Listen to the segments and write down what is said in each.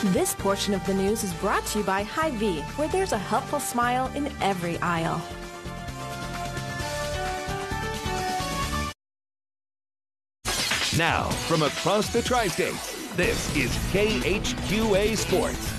This portion of the news is brought to you by Hy-Vee, where there's a helpful smile in every aisle. Now, from across the tri-states, this is KHQA Sports.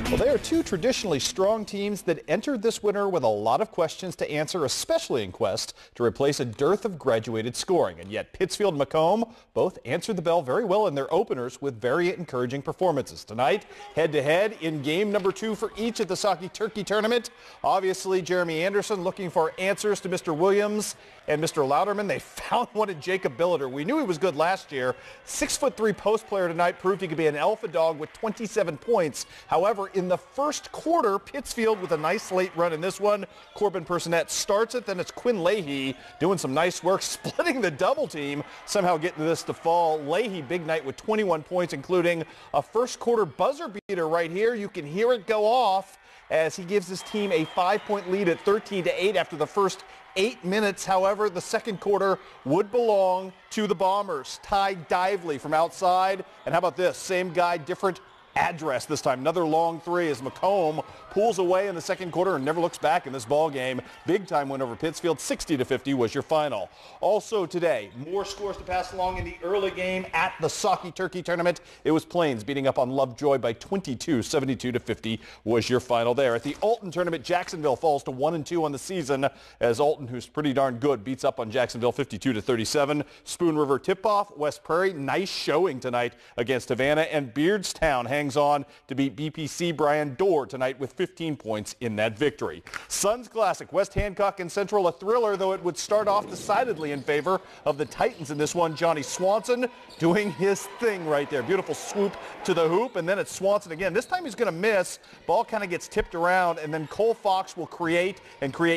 Well, they are two traditionally strong teams that entered this winter with a lot of questions to answer, especially in quest to replace a dearth of graduated scoring. And yet Pittsfield and Macomb both answered the bell very well in their openers with very encouraging performances. Tonight, head-to-head in game number 2 for each at the Saki Turkey Tournament. Obviously, Jeremy Anderson looking for answers to Mr. Williams and Mr. Louderman. They found one in Jacob Billiter. We knew he was good last year. 6'3" post player tonight proved he could be an alpha dog with 27 points. However, in the first quarter, Pittsfield with a nice late run in this one. Corbin Personette starts it, then it's Quinn Leahy doing some nice work, splitting the double team, somehow getting this to fall. Leahy, big night with 21 points, including a first quarter buzzer beater right here. You can hear it go off as he gives his team a 5-point lead at 13-8 after the first 8 minutes. However, the second quarter would belong to the Bombers. Ty Dively from outside. And how about this? Same guy, different address this time. Another long three as Macomb pulls away in the second quarter and never looks back in this ball game. Big time win over Pittsfield. 60-50 was your final. Also today, more scores to pass along in the early game at the Saki Turkey Tournament. It was Plains beating up on Lovejoy by 22. 72-50 was your final there. At the Alton Tournament, Jacksonville falls to 1-2 on the season as Alton, who's pretty darn good, beats up on Jacksonville 52-37. Spoon River tip-off. West Prairie, nice showing tonight against Havana, and Beardstown hangs on to beat BPC Brian Dorr tonight with 15 points in that victory. Suns Classic, West Hancock and Central, a thriller, though it would start off decidedly in favor of the Titans in this one. Johnny Swanson doing his thing right there. Beautiful swoop to the hoop, and then it's Swanson again. This time he's going to miss. Ball kind of gets tipped around, and then Cole Fox will create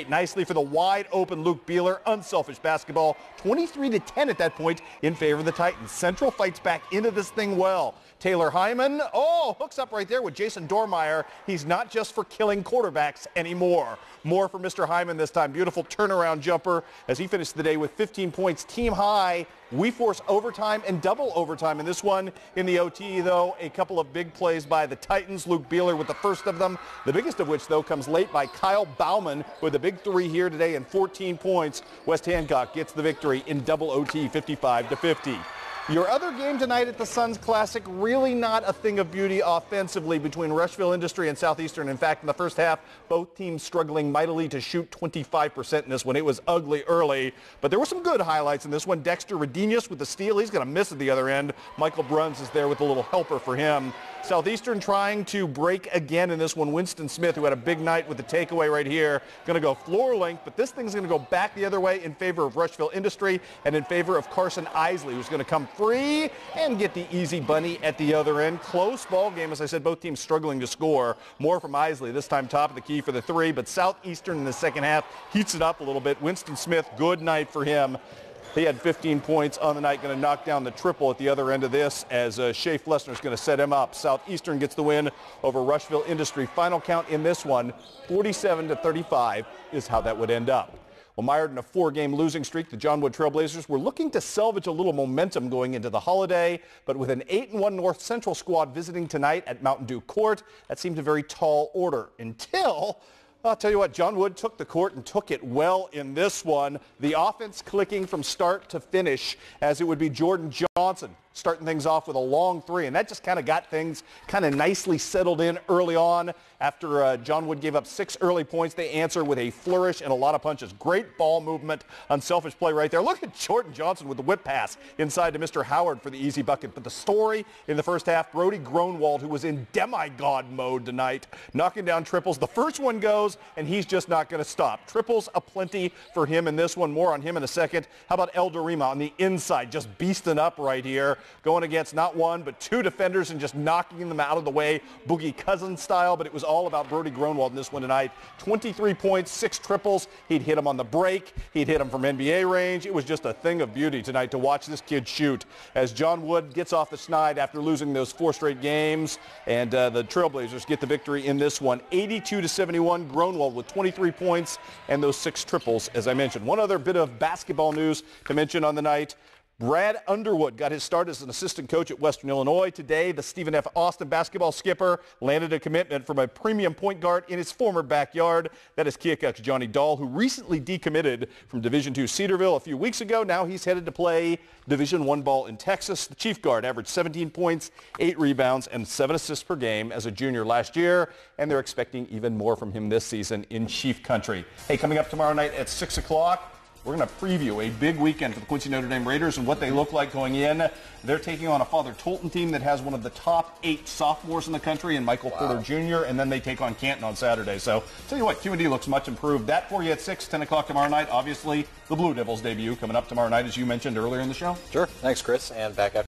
nicely for the wide open Luke Beeler. Unselfish basketball, 23-10 at that point in favor of the Titans. Central fights back into this thing well. Taylor Hyman, hooks up right there with Jason Dormeyer. He's not just for killing quarterbacks anymore. More for Mr. Hyman this time. Beautiful turnaround jumper as he finished the day with 15 points. Team high. We force overtime and double overtime in this one. In the OT, though, a couple of big plays by the Titans. Luke Beeler with the first of them. The biggest of which, though, comes late by Kyle Bauman with a big three here today and 14 points. West Hancock gets the victory in double OT, 55-50. Your other game tonight at the Suns Classic, really not a thing of beauty offensively between Rushville Industry and Southeastern. In fact, in the first half, both teams struggling mightily to shoot 25% in this one. It was ugly early, but there were some good highlights in this one. Dexter Redenius with the steal. He's going to miss at the other end. Michael Bruns is there with a little helper for him. Southeastern trying to break again in this one. Winston Smith, who had a big night with the takeaway right here, going to go floor length, but this thing's going to go back the other way in favor of Rushville Industry and in favor of Carson Isley, who's going to come free and get the easy bunny at the other end. Close ball game, as I said, both teams struggling to score. More from Isley, this time top of the key for the three, but Southeastern in the second half heats it up a little bit. Winston Smith, good night for him. He had 15 points on the night, going to knock down the triple at the other end of this as Shea Flessner is going to set him up. Southeastern gets the win over Rushville Industry. Final count in this one, 47-35 is how that would end up. Well, mired in a 4-game losing streak, the John Wood Trailblazers were looking to salvage a little momentum going into the holiday, but with an 8-1 North Central squad visiting tonight at Mountain Dew Court, that seemed a very tall order until, I'll tell you what, John Wood took the court and took it well in this one. The offense clicking from start to finish as it would be Jordan Johnson starting things off with a long three, and that just kind of got things kind of nicely settled in early on. After John Wood gave up 6 early points, they answer with a flourish and a lot of punches. Great ball movement, unselfish play right there. Look at Jordan Johnson with the whip pass inside to Mr. Howard for the easy bucket. But the story in the first half, Brody Gronwald, who was in demigod mode tonight, knocking down triples. The first one goes, and he's just not going to stop. Triples aplenty for him in this one. More on him in a second. How about El Dorima on the inside, just beasting up right here, going against not one but 2 defenders and just knocking them out of the way, Boogie Cousins style. But it was all about Brody Gronwald in this one tonight. 23 points, 6 triples. He'd hit them on the break. He'd hit them from NBA range. It was just a thing of beauty tonight to watch this kid shoot as John Wood gets off the schneid after losing those 4 straight games. And the Trailblazers get the victory in this one, 82-71. Gronwald with 23 points and those 6 triples, as I mentioned. One other bit of basketball news to mention on the night. Brad Underwood got his start as an assistant coach at Western Illinois. Today, the Stephen F. Austin basketball skipper landed a commitment from a premium point guard in his former backyard. That is Keokuk's Johnny Dahl, who recently decommitted from Division II Cedarville a few weeks ago. Now he's headed to play Division I ball in Texas. The chief guard averaged 17 points, 8 rebounds, and 7 assists per game as a junior last year, and they're expecting even more from him this season in Chief Country. Hey, coming up tomorrow night at 6 o'clock, we're going to preview a big weekend for the Quincy Notre Dame Raiders and what they look like going in. They're taking on a Father Tolton team that has one of the top 8 sophomores in the country in Michael Porter Jr., and then they take on Canton on Saturday. So, tell you what, Q&D looks much improved. That for you at 6, 10 o'clock tomorrow night. Obviously, the Blue Devils debut coming up tomorrow night, as you mentioned earlier in the show. Sure. Thanks, Chris. And back after.